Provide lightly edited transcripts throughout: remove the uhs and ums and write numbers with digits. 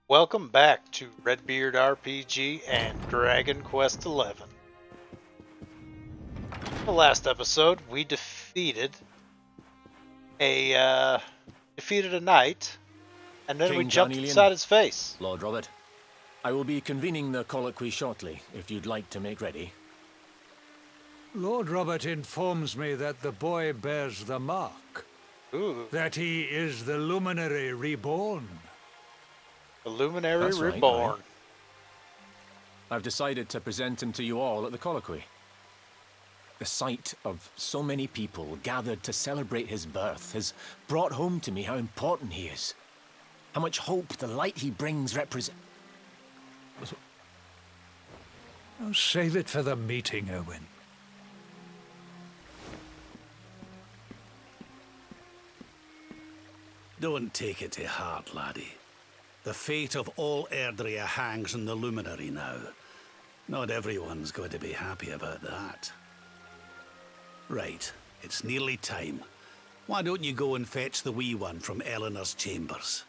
Welcome back to Redbeard RPG and Dragon Quest XI. The last episode, we a defeated a knight, and then we King jumped Carnelian, inside his face. Lord Robert, I will be convening the colloquy shortly, if you'd like to make ready. Lord Robert informs me that the boy bears the mark. Ooh, That he is the luminary reborn. the Luminary That's right, Reborn. I've decided to present him to you all at the colloquy. The sight of so many people gathered to celebrate his birth has brought home to me how important he is. How much hope the light he brings represents. Oh, save it for the meeting, Irwin. Don't take it to heart, laddie. The fate of all Erdrea hangs on the luminary now. Not everyone's going to be happy about that. Right, it's nearly time. Why don't you go and fetch the wee one from Eleanor's chambers?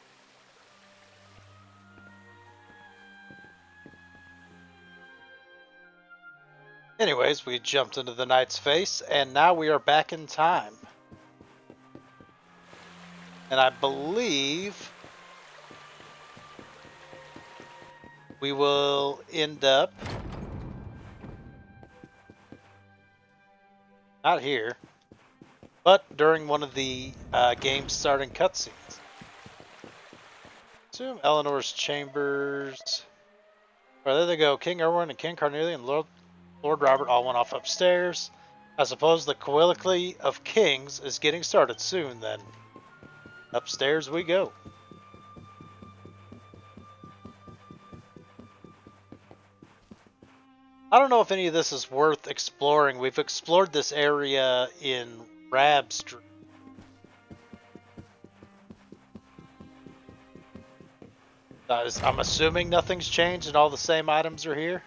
Anyways, we jumped into the knight's face, and now we are back in time. And I believe we will end up not here, but during one of the game's starting cutscenes. Assume Eleanor's chambers. Oh, there they go. King Irwin and King Carnelian and Lord Robert all went off upstairs. I suppose the colloquy of kings is getting started soon then. Upstairs we go. I don't know if any of this is worth exploring. We've explored this area in Rabstream. I'm assuming nothing's changed and all the same items are here.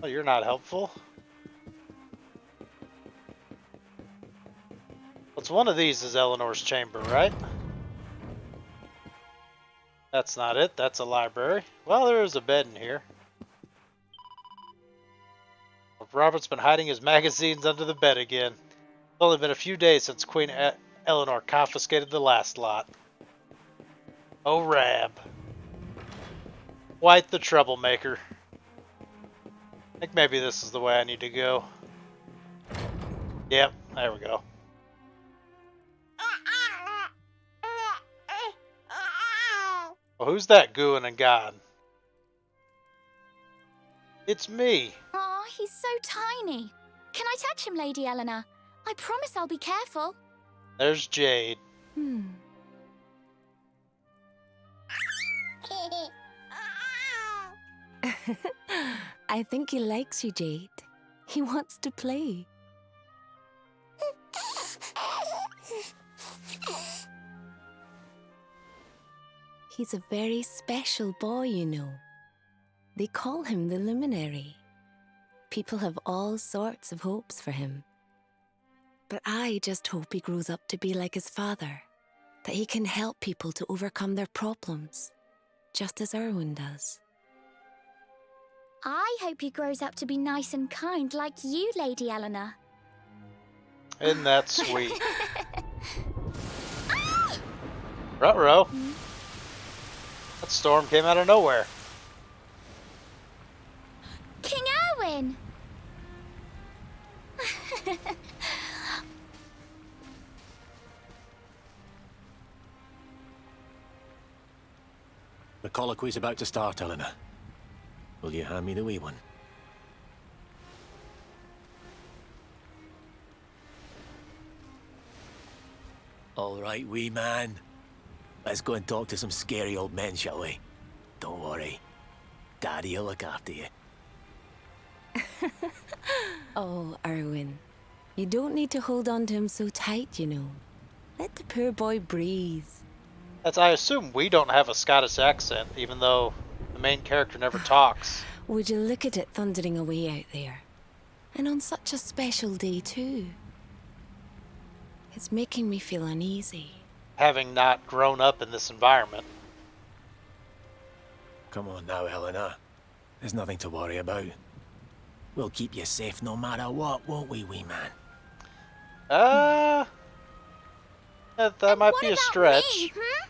Oh, you're not helpful. What's one of these is Eleanor's chamber, right? That's not it. That's a library. Well, there is a bed in here. Robert's been hiding his magazines under the bed again. It's only been a few days since Queen Eleanor confiscated the last lot. Oh, Rab. White the troublemaker. I think maybe this is the way I need to go. Yep, there we go. Well, who's that gooing and gone? It's me. Aw, he's so tiny. Can I touch him, Lady Eleanor? I promise I'll be careful. There's Jade. I think he likes you, Jade. He wants to play. He's a very special boy, you know. They call him the Luminary. People have all sorts of hopes for him. But I just hope he grows up to be like his father, that he can help people to overcome their problems, just as Irwin does. I hope he grows up to be nice and kind like you, Lady Eleanor. Isn't that sweet? Ruh-roh. That storm came out of nowhere. King Irwin! The colloquy's about to start, Eleanor. Will you hand me the wee one? All right, wee man. Let's go and talk to some scary old men, shall we? Don't worry. Daddy'll look after you. Oh, Irwin, you don't need to hold on to him so tight, you know. Let the poor boy breathe. I assume we don't have a Scottish accent, even though the main character never talks. Would you look at it thundering away out there? And on such a special day, too. It's making me feel uneasy. having not grown up in this environment. Come on now, Helena. There's nothing to worry about. We'll keep you safe no matter what, won't we, wee man? That might be a What about stretch. me, hmm?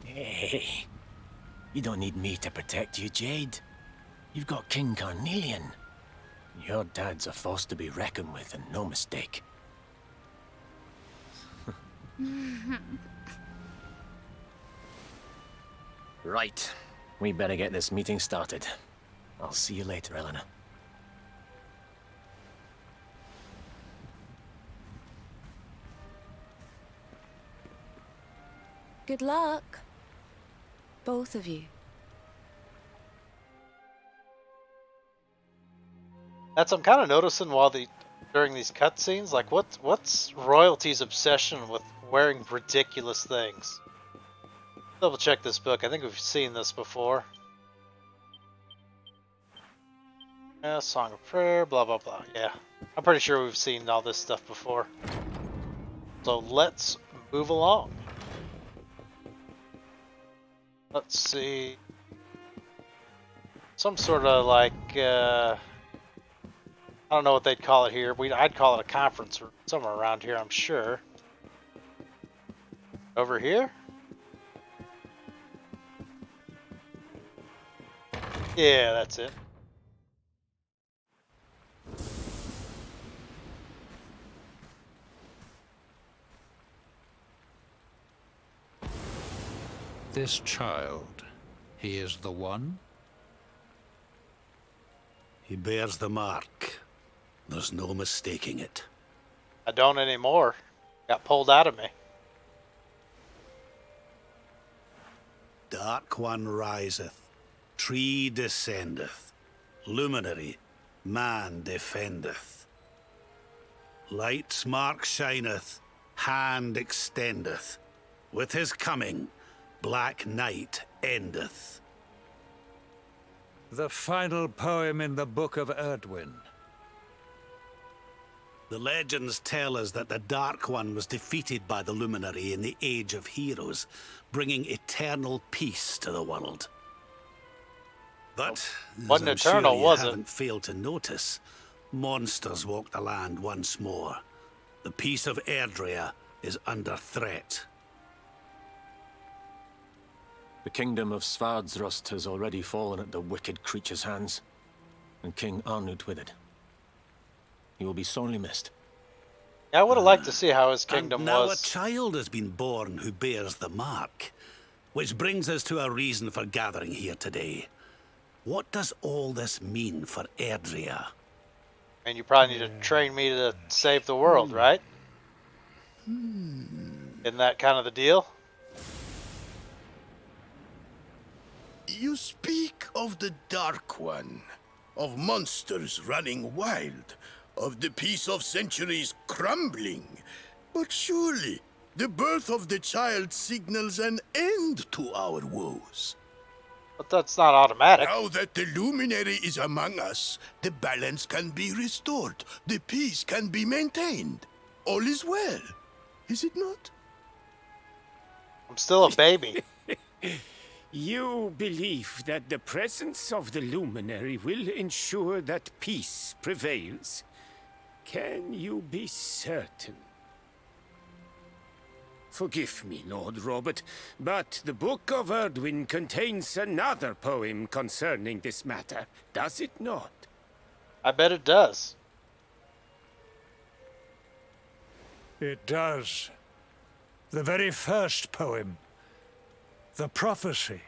Hey, you don't need me to protect you, Jade. You've got King Carnelian. Your dad's a force to be reckoned with, and no mistake. Right. We better get this meeting started. I'll see you later, Eleanor. Good luck. Both of you. That's I'm kind of noticing during these cutscenes, like what's royalty's obsession with wearing ridiculous things? Double check this book. I think we've seen this before. Yeah, Song of Prayer, blah blah blah. Yeah, I'm pretty sure we've seen all this stuff before. So let's move along. Let's see. Some sort of like I don't know what they'd call it here. I'd call it a conference or somewhere around here, I'm sure. Over here? Yeah, that's it. This child, he is the one? He bears the mark. There's no mistaking it. I don't anymore. Got pulled out of me. Dark One riseth, tree descendeth, luminary, man defendeth. Light's mark shineth, hand extendeth. With his coming, black night endeth. The final poem in the Book of Irwin. The legends tell us that the Dark One was defeated by the Luminary in the Age of Heroes, bringing eternal peace to the world. But, Wasn't as I'm eternal, sure you was it? haven't failed to notice, monsters walk the land once more. The peace of Erdrea is under threat. The kingdom of Svardsrust has already fallen at the wicked creature's hands, and King Arnud with it. He will be sorely missed. Yeah, I would have liked to see how his kingdom and now was. a child has been born who bears the mark. Which brings us to a reason for gathering here today. What does all this mean for Erdrea? And you probably need to train me to save the world, right? Isn't that kind of the deal? You speak of the Dark One, of monsters running wild, of the peace of centuries crumbling. But surely, the birth of the child signals an end to our woes. But that's not automatic. Now that the luminary is among us, the balance can be restored, the peace can be maintained. All is well, is it not? I'm still a baby. You believe that the presence of the Luminary will ensure that peace prevails? Can you be certain? Forgive me, Lord Robert, but the Book of Irwin contains another poem concerning this matter, does it not? I bet it does. It does. The very first poem. The prophecy.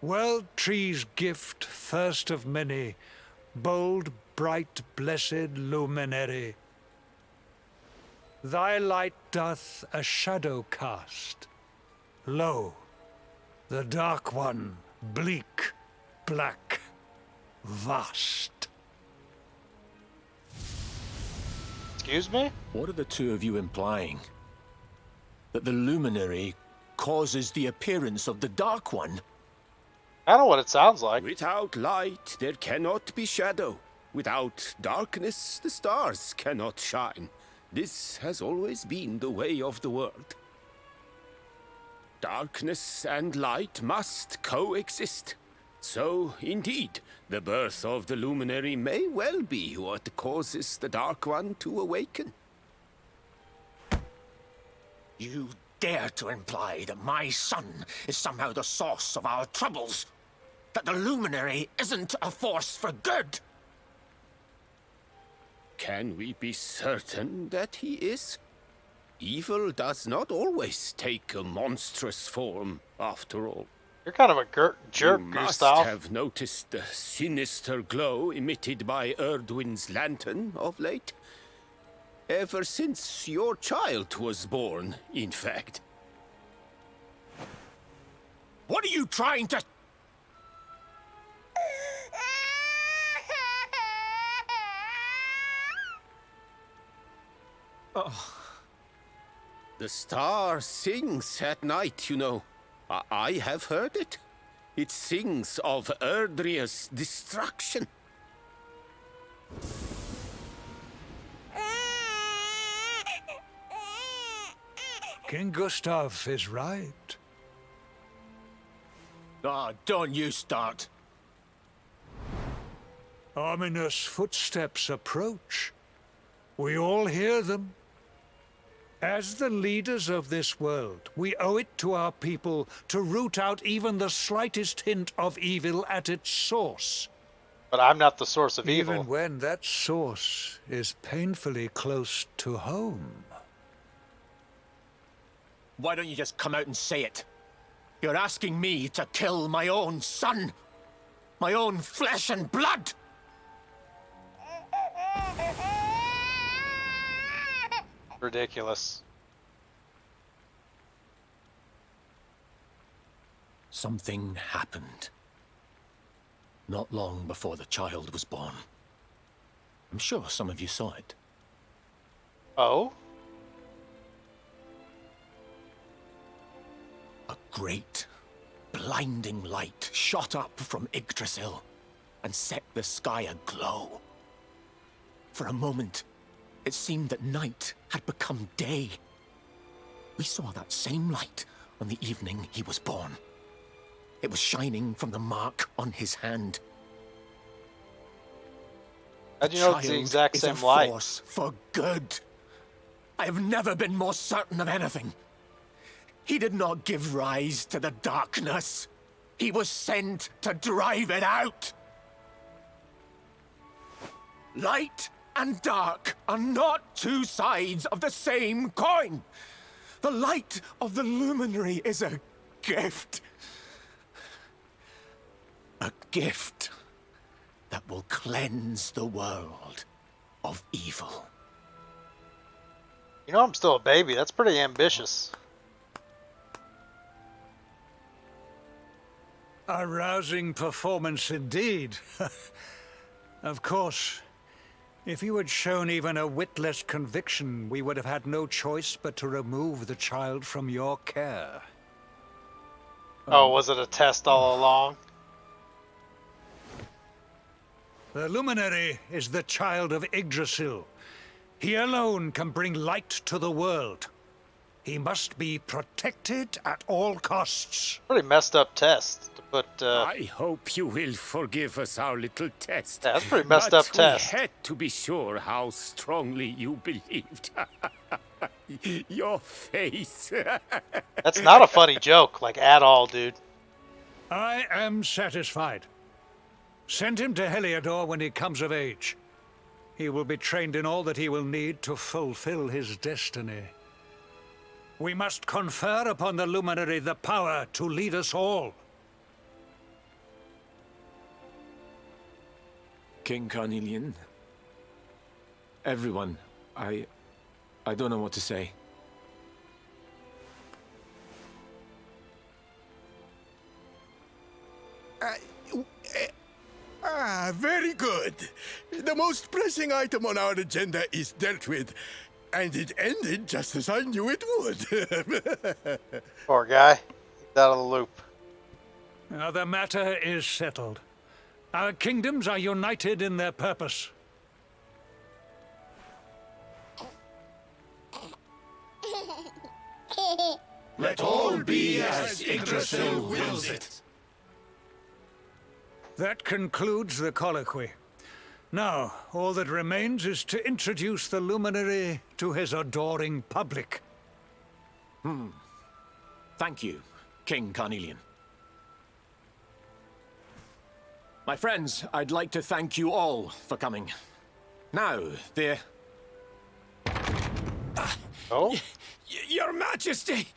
World tree's gift, first of many, bold, bright, blessed luminary. Thy light doth a shadow cast. Lo, the Dark One, bleak, black, vast. Excuse me? What are the two of you implying? That the Luminary causes the appearance of the Dark One? I don't know what it sounds like. Without light, there cannot be shadow. Without darkness, the stars cannot shine. This has always been the way of the world. Darkness and light must coexist. So, indeed, the birth of the luminary may well be what causes the Dark One to awaken. You dare to imply that my son is somehow the source of our troubles? That the luminary isn't a force for good? Can we be certain that he is? Evil does not always take a monstrous form, after all. You're kind of a jerk, You must Gustav. have noticed the sinister glow emitted by Irwin's lantern of late. Ever since your child was born, in fact. What are you trying to... The star sings at night, you know. I have heard it. It sings of Erdria's destruction. King Gustav is right. Oh, don't you start. Ominous footsteps approach. We all hear them. As the leaders of this world, we owe it to our people to root out even the slightest hint of evil at its source. But I'm not the source of Even evil. when that source is painfully close to home. Why don't you just come out and say it? You're asking me to kill my own son. My own flesh and blood. Ridiculous. Something happened. Not long before the child was born. I'm sure some of you saw it. Oh? A great, blinding light shot up from Yggdrasil and set the sky aglow. For a moment, it seemed that night had become day. We saw that same light on the evening he was born. It was shining from the mark on his hand. How'd you know it's the exact same light? Force for good. I have never been more certain of anything. He did not give rise to the darkness. He was sent to drive it out. Light and dark are not two sides of the same coin. The light of the luminary is a gift. A gift that will cleanse the world of evil. You know I'm still a baby. That's pretty ambitious. A rousing performance indeed. Of course, if you had shown even a whit less conviction, we would have had no choice but to remove the child from your care. Oh, was it a test all along? The luminary is the child of Yggdrasil. He alone can bring light to the world. He must be protected at all costs. Pretty messed up test. But I hope you will forgive us our little test. Yeah, that's a pretty messed but up test. We had to be sure how strongly you believed. Your face. That's not a funny joke, like at all, dude. I am satisfied. Send him to Heliodor when he comes of age. He will be trained in all that he will need to fulfill his destiny. We must confer upon the luminary the power to lead us all. King Carnelian. Everyone, I don't know what to say. Very good. The most pressing item on our agenda is dealt with, and it ended just as I knew it would. Poor guy. He's out of the loop. Now the matter is settled. Our kingdoms are united in their purpose. Let all be as Yggdrasil wills it. That concludes the colloquy. Now, all that remains is to introduce the luminary to his adoring public. Thank you, King Carnelian. My friends, I'd like to thank you all for coming. Now, the... Oh? Your Majesty!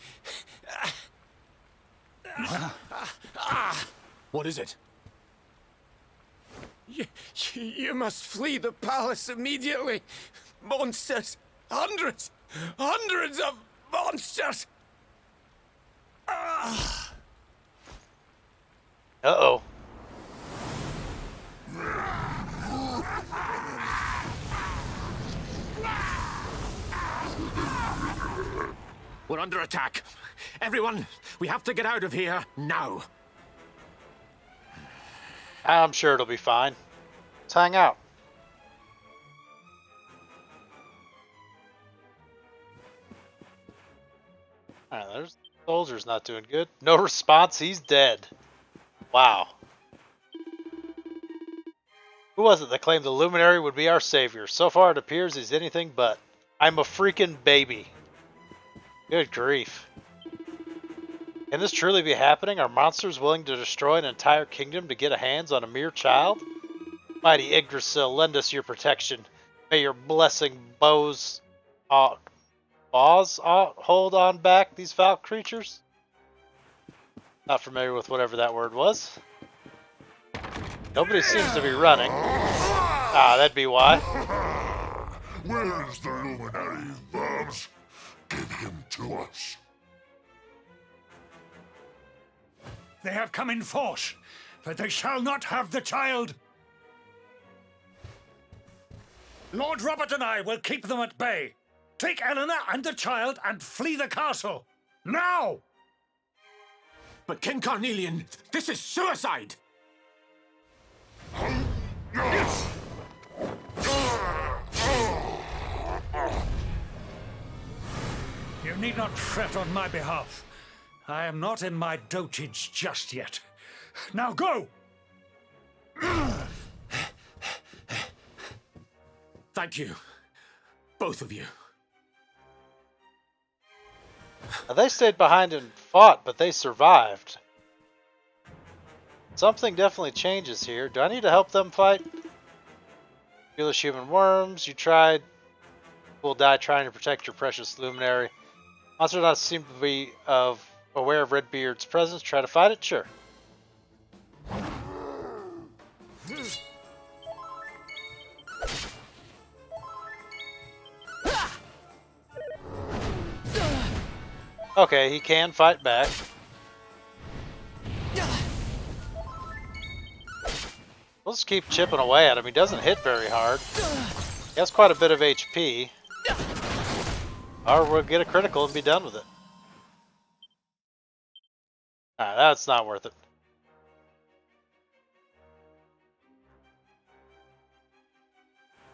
What is it? You must flee the palace immediately. Monsters! Hundreds! Hundreds of monsters! Uh-oh. We're under attack. Everyone, we have to get out of here now. I'm sure it'll be fine. Let's hang out. Alright, there's soldier's not doing good. No response, he's dead. Wow. Who was it that claimed the Luminary would be our savior? So far it appears he's anything but. I'm a freaking baby. Good grief. Can this truly be happening? Are monsters willing to destroy an entire kingdom to get a hands on a mere child? Mighty Yggdrasil, lend us your protection. May your blessing hold on back these foul creatures? Not familiar with whatever that word was. Nobody seems to be running. Ah, that'd be why. Where's the luminary, Verbs? Give him to us. They have come in force, but they shall not have the child. Lord Robert and I will keep them at bay. Take Eleanor and the child and flee the castle. Now! But King Carnelian, this is suicide! You need not fret on my behalf. I am not in my dotage just yet. Now go! Thank you. Both of you. Now, they stayed behind and fought, but they survived. Something definitely changes here. Do I need to help them fight? Foolish human worms, you tried. Will die trying to protect your precious luminary. Monsters not seem to be aware of Redbeard's presence. Try to fight it? Sure. Okay, he can fight back. We'll just keep chipping away at him. He doesn't hit very hard. He has quite a bit of HP. Or we'll get a critical and be done with it. Alright, that's not worth it.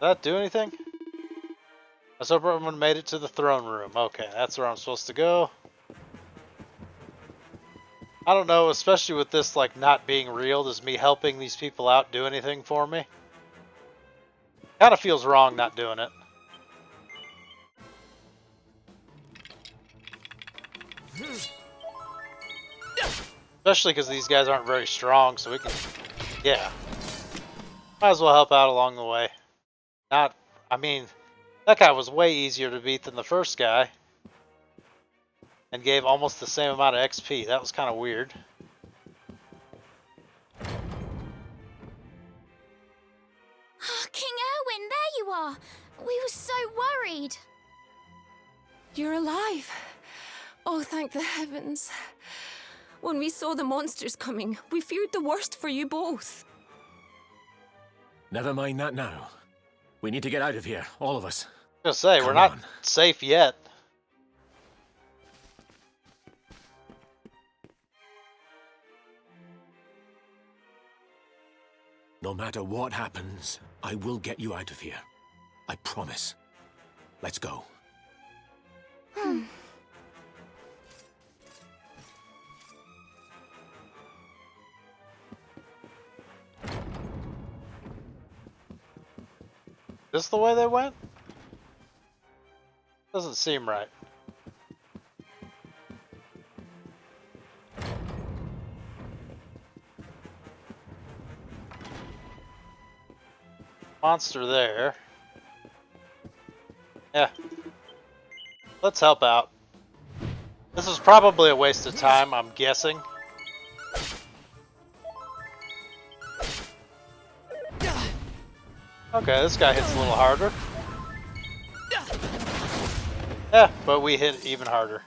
Did that do anything? I was hoping everyone made it to the throne room. Okay, that's where I'm supposed to go. I don't know, especially with this like not being real, does me helping these people out do anything for me? Kind of feels wrong not doing it. Especially because these guys aren't very strong, so we can, yeah. Might as well help out along the way. I mean, that guy was way easier to beat than the first guy. And gave almost the same amount of XP. That was kind of weird. King Irwin, there you are! We were so worried. You're alive. Oh, thank the heavens. When we saw the monsters coming, we feared the worst for you both. Never mind that now. We need to get out of here, all of us. I was gonna say, we're not safe yet. No matter what happens, I will get you out of here. I promise. Let's go. This the way they went? Doesn't seem right. Monster there. Yeah. Let's help out. This is probably a waste of time, I'm guessing. Okay, this guy hits a little harder. Yeah, but we hit even harder.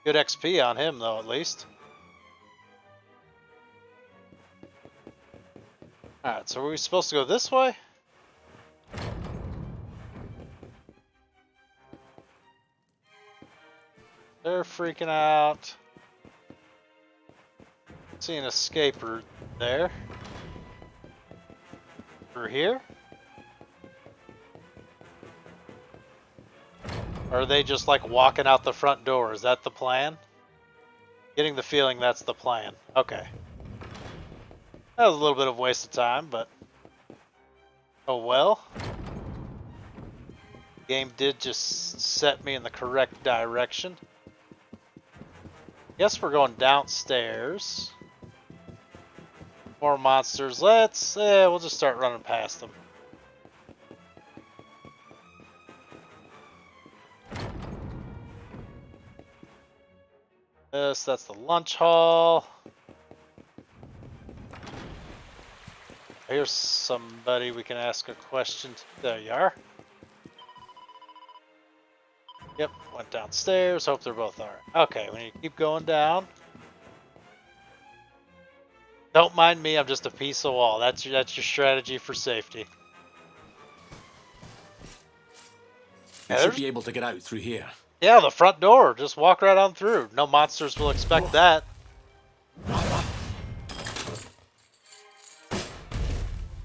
Good XP on him, though, at least. Alright, so are we supposed to go this way? They're freaking out. See an escape route there. Through here? Or are they just like walking out the front door? Is that the plan? Getting the feeling that's the plan. Okay. That was a little bit of a waste of time, but oh well. Game did just set me in the correct direction. Guess we're going downstairs. More monsters. We'll just start running past them. That's the lunch hall. Here's somebody we can ask a question to. There you are. Yep, went downstairs. Hope they're both alright. Okay, we need to keep going down. Don't mind me, I'm just a piece of wall. That's your strategy for safety. You should be able to get out through here. Yeah, the front door. Just walk right on through. No monsters will expect that.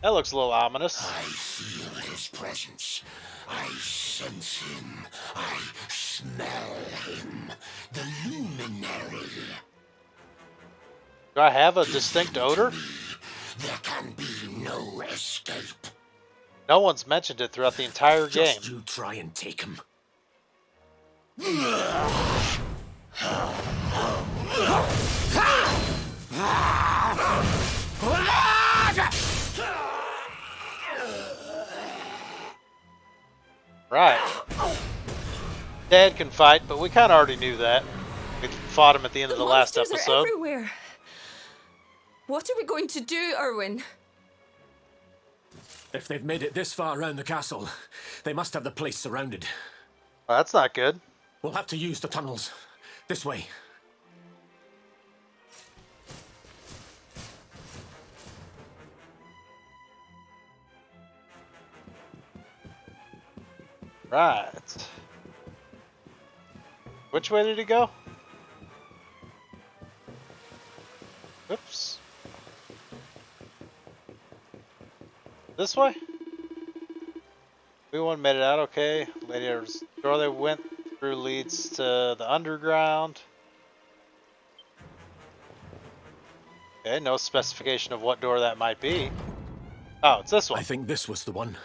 That looks a little ominous. I feel his presence. I sense him. I smell him. The luminary. Do I have a distinct odor? There can be no escape. No one's mentioned it throughout the entire game. Just you try and take him. Right. Dad can fight, but we kind of already knew that. We fought him at the end of the last monsters episode. are everywhere. What are we going to do, Irwin? If they've made it this far around the castle, they must have the place surrounded. Well, that's not good. We'll have to use the tunnels. This way. Right. Which way did he go? Oops. This way? We made it out okay. Lady's door they went through leads to the underground. Okay, no specification of what door that might be. Oh, it's this one. I think this was the one.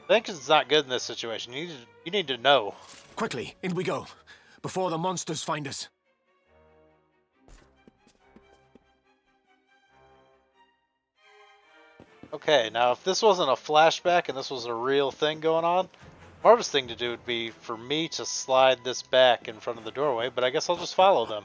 Thinking's not good in this situation. You need to know. Quickly, in we go. Before the monsters find us. Okay, now if this wasn't a flashback and this was a real thing going on, smartest thing to do would be for me to slide this back in front of the doorway, but I guess I'll just follow them.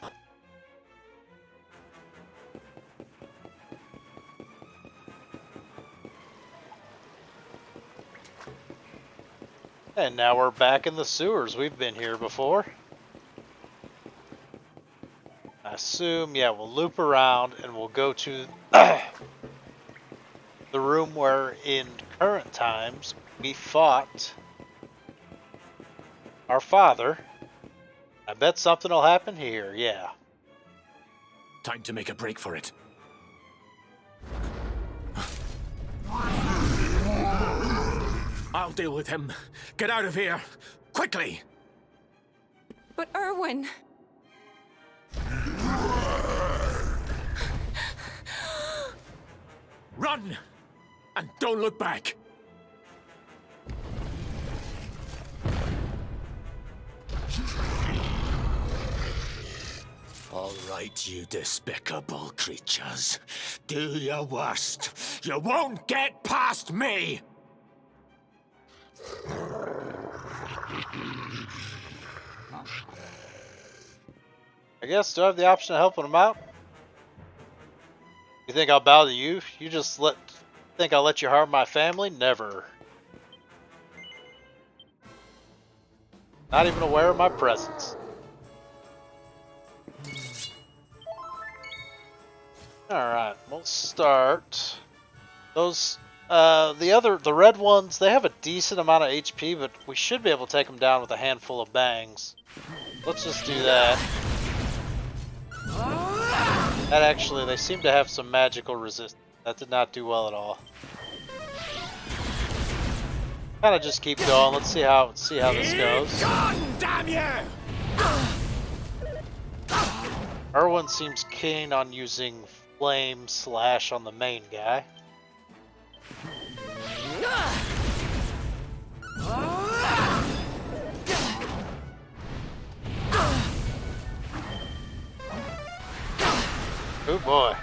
And now we're back in the sewers. We've been here before. I assume, yeah, we'll loop around and we'll go to the room where in current times we fought our father. I bet something will happen here, yeah. Time to make a break for it. I'll deal with him. Get out of here. Quickly! But Irwin... Run! And don't look back! All right, you despicable creatures. Do your worst. You won't get past me! I guess, do I have the option of helping him out? You think I'll bow to you? You just think I'll let you harm my family? Never. Not even aware of my presence. Alright, we'll start. Those, the red ones, they have a decent amount of HP, but we should be able to take them down with a handful of bangs. Let's just do that. That actually, they seem to have some magical resistance. That did not do well at all. Kind of just keep going. Let's see how this goes. Damn you! Irwin seems keen on using Flame Slash on the main guy. Oh boy.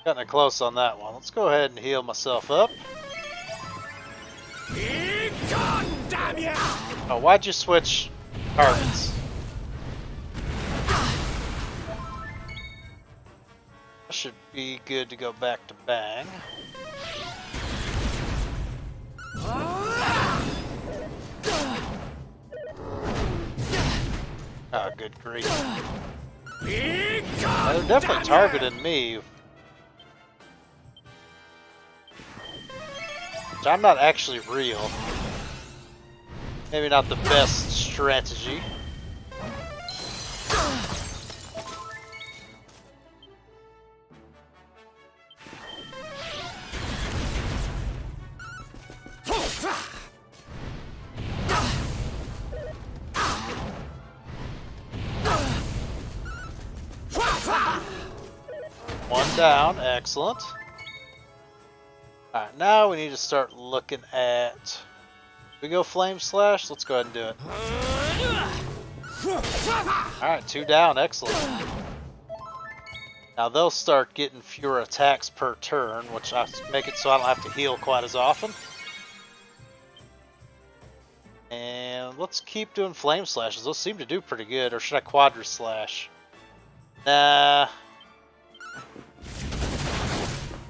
Getting it close on that one. Let's go ahead and heal myself up. Damn you! Oh, why'd you switch targets? Should be good to go back to bang. Ah, good grief. Yeah, they're definitely targeting me. Which I'm not actually real. Maybe not the best strategy. One down, excellent. Alright, now we need to start looking at... We go Flame Slash? Let's go ahead and do it. Alright, 2 down, excellent. Now they'll start getting fewer attacks per turn, which I make it so I don't have to heal quite as often. And let's keep doing Flame Slashes. Those seem to do pretty good. Or should I Quadra Slash? Nah.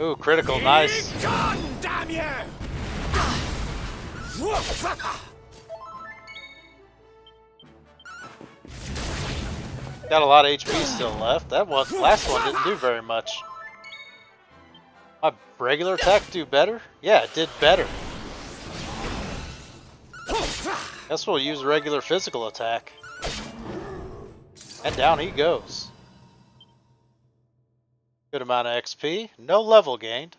Ooh, critical, nice. Damn you! Got a lot of HP still left. That one, last one didn't do very much. My regular attack do better? Yeah, it did better. Guess we'll use regular physical attack. And down he goes. Good amount of XP. No level gained.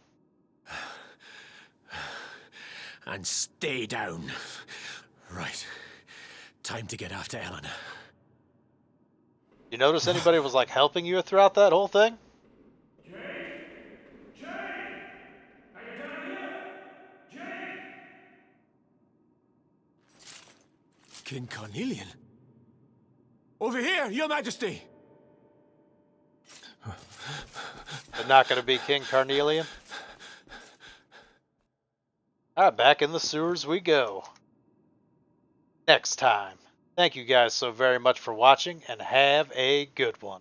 And stay down. Right. Time to get after Eleanor. You notice anybody was like helping you throughout that whole thing? Jade! Jade! Are you down here? Jade! King Carnelian? Over here, Your Majesty! But not going to be King Carnelian? Alright, back in the sewers we go. Next time. Thank you guys so very much for watching, and have a good one.